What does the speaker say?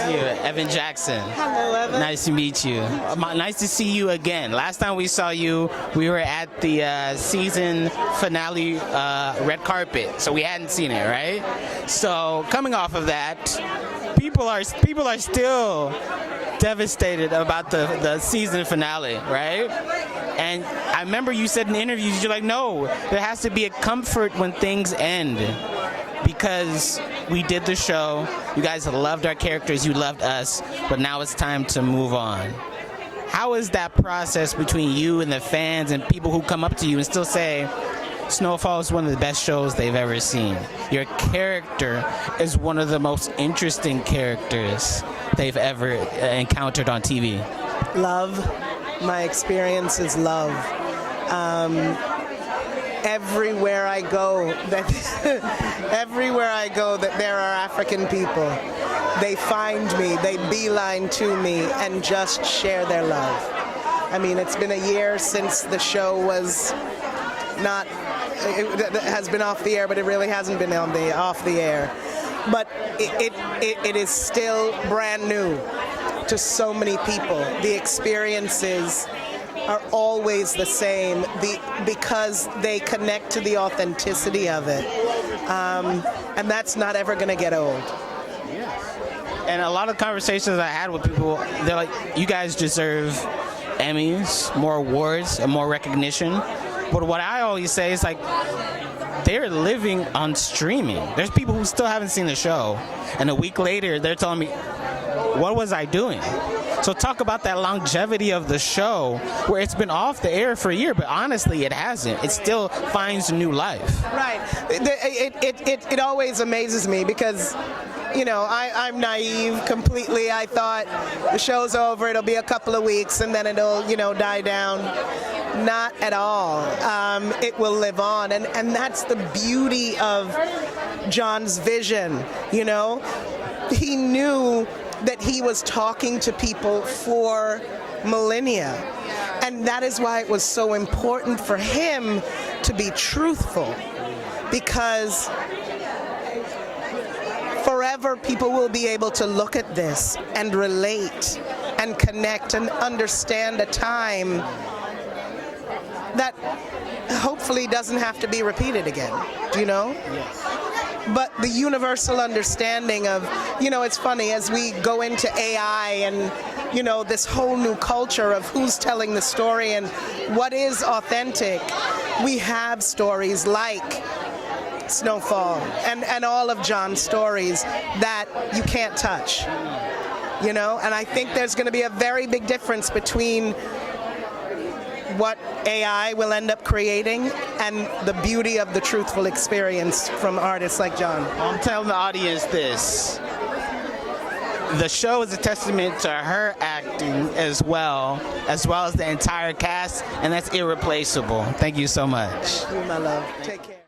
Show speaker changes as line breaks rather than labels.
you. Evan Jackson.
Hello, Evan.
Nice to meet you. Nice to see you again. Last time we saw you, we were at the season finale red carpet, so we hadn't seen it, right? So coming off of that, people are still devastated about the season finale, right? And I remember you said in interviews, you're like, no, there has to be a comfort when things end. Because we did the show, you guys loved our characters, you loved us, but now it's time to move on. How is that process between you and the fans and people who come up to you and still say, Snowfall is one of the best shows they've ever seen? Your character is one of the most interesting characters they've ever encountered on TV.
Love. My experience is love. Everywhere I go, that there are African people. They find me, they beeline to me, and just share their love. I mean, it's been a year since the show was not. It has been off the air, but it really hasn't been off the air. But it is still brand new to so many people. The experiences are always the same because they connect to the authenticity of it. And that's not ever going to get old.
And a lot of conversations I had with people, they're like, you guys deserve Emmys, more awards, and more recognition. But what I always say is, like, they're living on streaming. There's people who still haven't seen the show, and a week later, they're telling me, what was I doing? So talk about that longevity of the show, where it's been off the air for a year, but honestly, it hasn't. It still finds new life.
Right. It always amazes me because, you know, I'm naive completely. I thought the show's over, it'll be a couple of weeks, and then it'll, you know, die down. Not at all. It will live on, and that's the beauty of John's vision, you know? He knew that he was talking to people for millennia. And that is why it was so important for him to be truthful, because forever people will be able to look at this and relate and connect and understand a time that hopefully doesn't have to be repeated again, you know?
Yes.
But the universal understanding of, you know, it's funny, as we go into AI and, you know, this whole new culture of who's telling the story and what is authentic, we have stories like Snowfall and all of John's stories that you can't touch, you know? And I think there's going to be a very big difference between what AI will end up creating and the beauty of the truthful experience from artists like John.
I'm telling the audience this. The show is a testament to her acting as well as the entire cast, and that's irreplaceable. Thank you so much.
You, my love. Take care.